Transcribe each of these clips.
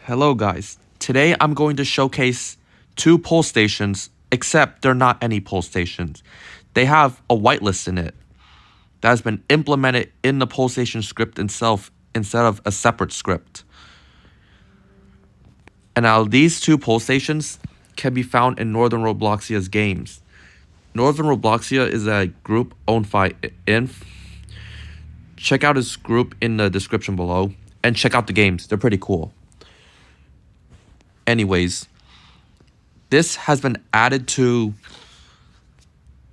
Hello guys, today I'm going to showcase two poll stations, except they're not any poll stations. They have a whitelist in it that has been implemented in the poll station script itself instead of a separate script. And now these two poll stations can be found in Northern Robloxia's games. Northern Robloxia is a group owned by Inf. Check out his group in the description below and check out the games, they're pretty cool. Anyways, this has been added to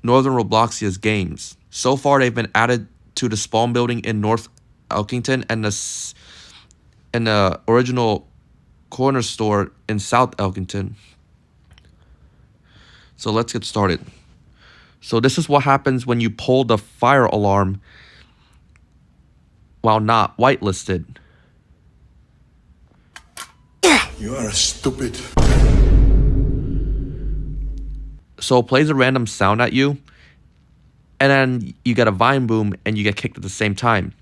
Northern Robloxia's games. So far, they've been added to the spawn building in North Elkington and the original corner store in South Elkington. So let's get started. So this is what happens when you pull the fire alarm while not whitelisted. You are stupid. So it plays a random sound at you, and then you get a vine boom and you get kicked at the same time.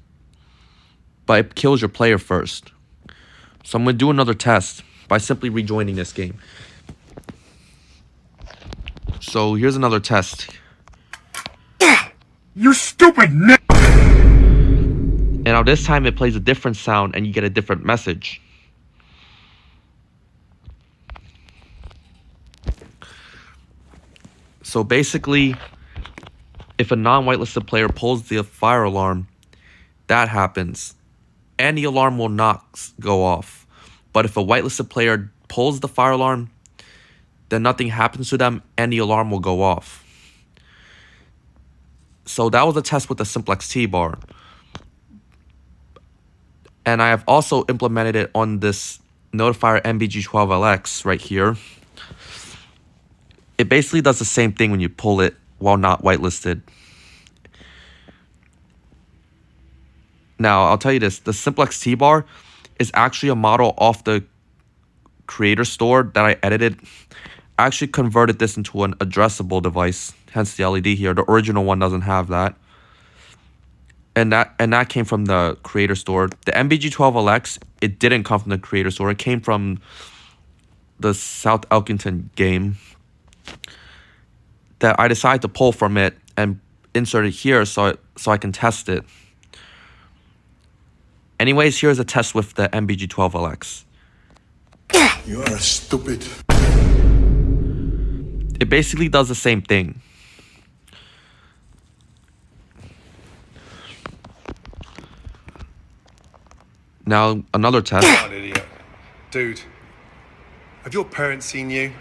But it kills your player first. So I'm going to do another test by simply rejoining this game. So here's another test. You stupid And now this time it plays a different sound and you get a different message. So basically, if a non-whitelisted player pulls the fire alarm, that happens. And the alarm will not go off. But if a whitelisted player pulls the fire alarm, then nothing happens to them and the alarm will go off. So that was a test with the simplex T-bar. And I have also implemented it on this notifier MBG12LX right here. It basically does the same thing when you pull it while not whitelisted. Now, I'll tell you this. The simplex T-bar is actually a model off the creator store that I edited. I actually converted this into an addressable device, hence the LED here. The original one doesn't have that. And that came from the creator store. The MBG12LX, it didn't come from the creator store. It came from the South Elkington game that I decided to pull from it and insert it here so I can test it. Anyways, here's a test with the MBG12LX. You are stupid. It basically does the same thing. Now, another test. What an idiot. Dude, have your parents seen you?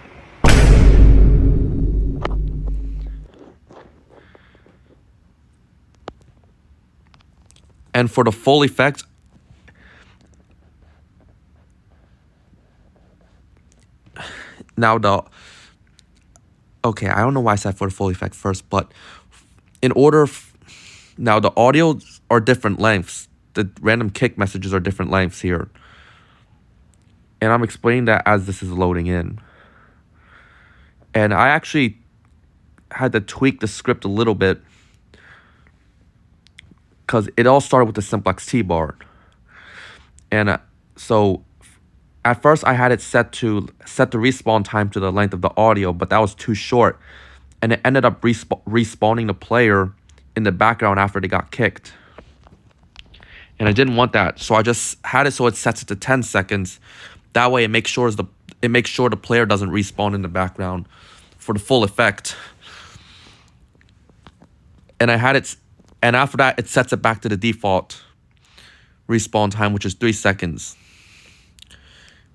And for the full effect, now okay, I don't know why I said for the full effect first, but in order, now the audio are different lengths. The random kick messages are different lengths here. And I'm explaining that as this is loading in. And I actually had to tweak the script a little bit because it all started with the simplex T-bar. And so at first I had it set the respawn time to the length of the audio, but that was too short. And it ended up respawning the player in the background after they got kicked. And I didn't want that, so I just had it so it sets it to 10 seconds. That way it makes sure the player doesn't respawn in the background for the full effect. And and after that it sets it back to the default respawn time, which is 3 seconds.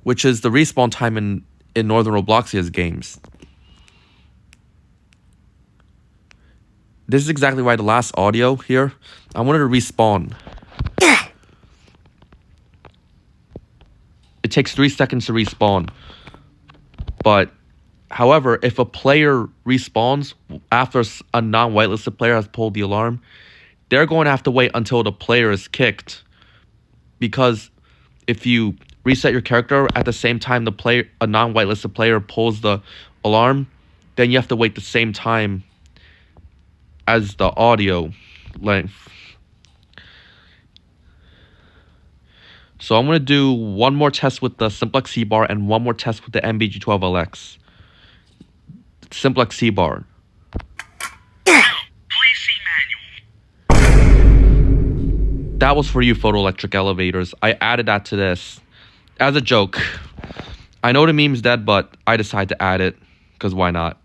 Which is the respawn time in Northern Robloxia's games. This is exactly why the last audio here, I wanted to respawn. It takes 3 seconds to respawn. But, however, if a player respawns after a non-whitelisted player has pulled the alarm, they're going to have to wait until the player is kicked. Because if you reset your character at the same time a non-whitelisted player pulls the alarm, then you have to wait the same time as the audio length. So I'm going to do one more test with the Simplex C-bar and one more test with the MBG12LX. Simplex C-bar. Please see manual. That was for you, photoelectric elevators. I added that to this as a joke. I know the meme's dead, but I decided to add it because why not?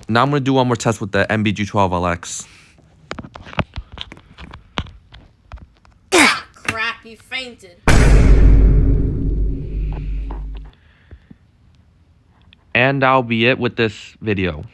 Now I'm going to do one more test with the MBG12LX. Crap, he fainted. And that'll be it with this video.